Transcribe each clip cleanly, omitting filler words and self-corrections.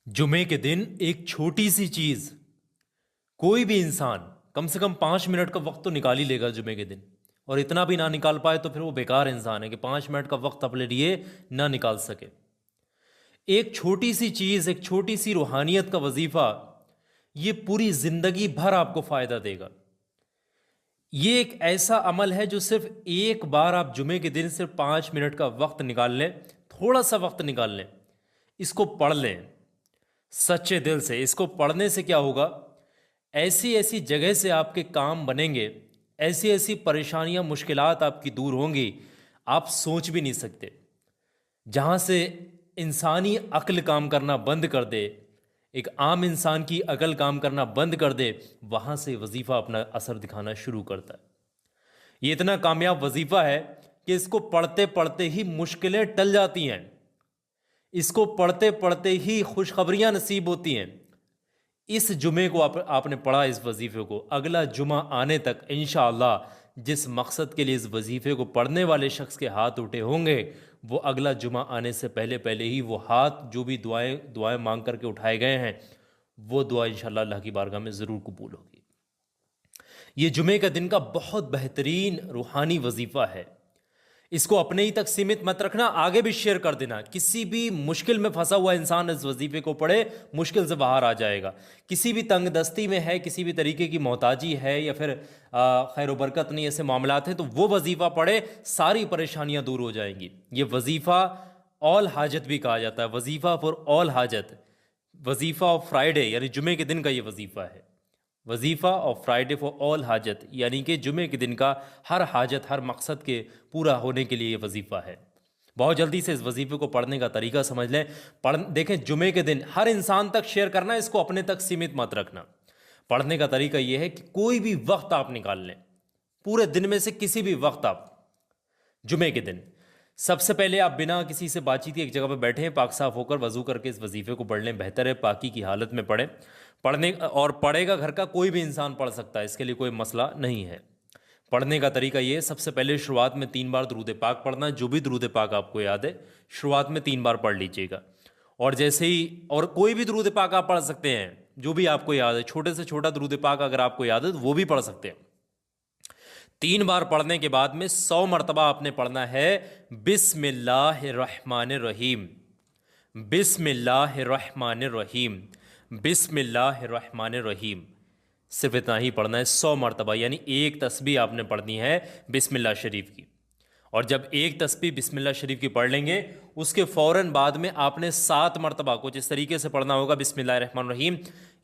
जुमे के दिन एक छोटी सी चीज, कोई भी इंसान कम से कम 5 मिनट का वक्त तो निकाल ही लेगा जुमे के दिन। और इतना भी ना निकाल पाए तो फिर वो बेकार इंसान है कि 5 मिनट का वक्त अपने लिए ना निकाल सके। एक छोटी सी चीज, एक छोटी सी रूहानियत का वजीफा, ये पूरी जिंदगी भर आपको फायदा देगा। ये एक ऐसा अमल है जो सिर्फ एक बार आप जुमे के दिन सिर्फ 5 मिनट का वक्त निकाल लें, थोड़ा सा वक्त निकाल लें, इसको पढ़ लें सच्चे दिल से। इसको पढ़ने से क्या होगा, ऐसी ऐसी जगह से आपके काम बनेंगे, ऐसी ऐसी परेशानियां मुश्किलात आपकी दूर होंगी, आप सोच भी नहीं सकते। जहाँ से इंसानी अक्ल काम करना बंद कर दे, एक आम इंसान की अकल काम करना बंद कर दे, वहाँ से वजीफ़ा अपना असर दिखाना शुरू करता है। ये इतना कामयाब वजीफ़ा है कि इसको पढ़ते पढ़ते ही मुश्किलें टल जाती हैं, इसको पढ़ते पढ़ते ही खुशखबरियां नसीब होती हैं। इस जुमे को आपने पढ़ा, इस वजीफे को, अगला जुमा आने तक इंशाअल्लाह जिस मकसद के लिए इस वजीफे को पढ़ने वाले शख्स के हाथ उठे होंगे, वो अगला जुमा आने से पहले पहले ही वो हाथ जो भी दुआएं दुआएं मांग करके उठाए गए हैं, वो दुआ इंशाअल्लाह अल्लाह की बारगाह में ज़रूर कबूल होगी। ये जुमे का दिन का बहुत बेहतरीन रूहानी वजीफ़ा है। इसको अपने ही तक सीमित मत रखना, आगे भी शेयर कर देना। किसी भी मुश्किल में फंसा हुआ इंसान इस वजीफे को पढ़े, मुश्किल से बाहर आ जाएगा। किसी भी तंग दस्ती में है, किसी भी तरीके की मोहताजी है, या फिर खैर बरकत नहीं, ऐसे मामलात हैं, तो वो वजीफा पढ़े, सारी परेशानियां दूर हो जाएंगी। ये वजीफा ऑल हाजत भी कहा जाता है, वजीफा फॉर ऑल हाजत, वजीफा ऑफ फ्राइडे, यानी जुमे के दिन का ये वजीफा है। वजीफ़ा ऑफ फ्राइडे फॉर ऑल हाजत, यानी कि जुमे के दिन का हर हाजत, हर मकसद के पूरा होने के लिए ये वजीफ़ा है। बहुत जल्दी से इस वजीफ़े को पढ़ने का तरीका समझ लें। देखें, जुमे के दिन हर इंसान तक शेयर करना, इसको अपने तक सीमित मत रखना। पढ़ने का तरीका ये है कि कोई भी वक्त आप निकाल लें, पूरे दिन में से किसी भी वक्त आप, जुमे के दिन सबसे पहले आप बिना किसी से बातचीत के एक जगह पर बैठे हैं, पाक साफ होकर वजू करके इस वजीफे को पढ़ लें। बेहतर है पाकी की हालत में पढ़ें। पढ़ने और पढ़ेगा घर का कोई भी इंसान पढ़ सकता है, इसके लिए कोई मसला नहीं है। पढ़ने का तरीका ये है, सबसे पहले शुरुआत में 3 बार दरूद पाक पढ़ना। जो भी दरूद पाक आपको याद है, शुरुआत में 3 बार पढ़ लीजिएगा। और जैसे ही, और कोई भी दरूद पाक आप पढ़ सकते हैं जो भी आपको याद है, छोटे से छोटा दरूद पाक अगर आपको याद है तो वो भी पढ़ सकते हैं। 3 बार पढ़ने के बाद में 100 मरतबा आपने पढ़ना है बिस्मिल्लाहिर्रहमानिर्रहीम, बिस्मिल्लाहिर्रहमानिर्रहीम, बिस्मिल्लाहिर्रहमानिर्रहीम। सिर्फ इतना ही पढ़ना है 100 मरतबा, यानी एक तस्बीह आपने पढ़नी है बिस्मिल्लाह शरीफ की। और जब एक तस्बीह बिस्मिल्लाह शरीफ की पढ़ लेंगे, उसके फ़ौरन बाद में आपने 7 मरतबा कुछ इस तरीके से पढ़ना होगा, बिस्मिल्लाहिर्रहमानिर्रहीम,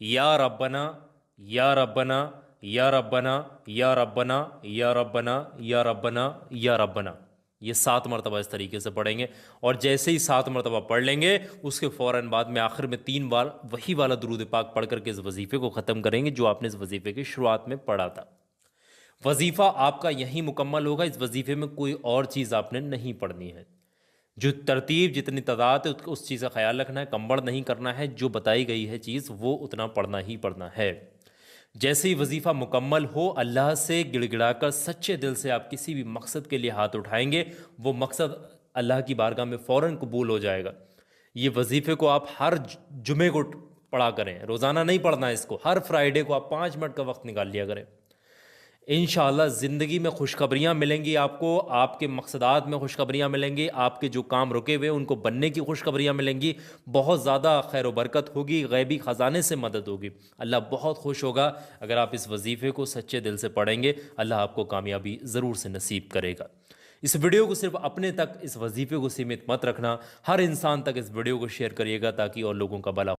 या रब्बना या रब्बना या रब्बना या रब्बना या रब्बना या रब्बना या रब्बना। ये 7 मरतबा इस तरीके से पढ़ेंगे। और जैसे ही 7 मरतबा पढ़ लेंगे, उसके फ़ौरन बाद में आखिर में 3 बार वही वाला दुरूद पाक पढ़ करके इस वजीफ़े को ख़त्म करेंगे जो आपने इस वजीफ़े की शुरुआत में पढ़ा था। वजीफ़ा आपका यहीं मुकम्मल होगा। इस वजीफ़े में कोई और चीज़ आपने नहीं पढ़नी है। जो तरतीब, जितनी तादाद है, उस चीज़ का ख्याल रखना है, कंबड़ नहीं करना है। जो बताई गई है चीज़ वो उतना पढ़ना ही पढ़ना है। जैसे ही वजीफ़ा मुकम्मल हो, अल्लाह से गिड़गिड़ाकर सच्चे दिल से आप किसी भी मकसद के लिए हाथ उठाएंगे, वो मकसद अल्लाह की बारगाह में फ़ौरन कबूल हो जाएगा। ये वजीफ़े को आप हर जुमे को पढ़ा करें, रोज़ाना नहीं पढ़ना है इसको। हर फ्राइडे को आप 5 मिनट का वक्त निकाल लिया करें। इंशाअल्लाह ज़िंदगी में खुशखबरियाँ मिलेंगी आपको, आपके मकसदात में खुशखबरियाँ मिलेंगी, आपके जो काम रुके हुए उनको बनने की खुशखबरियाँ मिलेंगी। बहुत ज़्यादा खैर बरकत होगी, गैबी ख़जाने से मदद होगी। अल्लाह बहुत खुश होगा अगर आप इस वजीफ़े को सच्चे दिल से पढ़ेंगे। अल्लाह आपको कामयाबी ज़रूर से नसीब करेगा। इस वीडियो को सिर्फ अपने तक, इस वजीफ़े को सीमित मत रखना, हर इंसान तक इस वीडियो को शेयर करिएगा ताकि और लोगों का भला हो।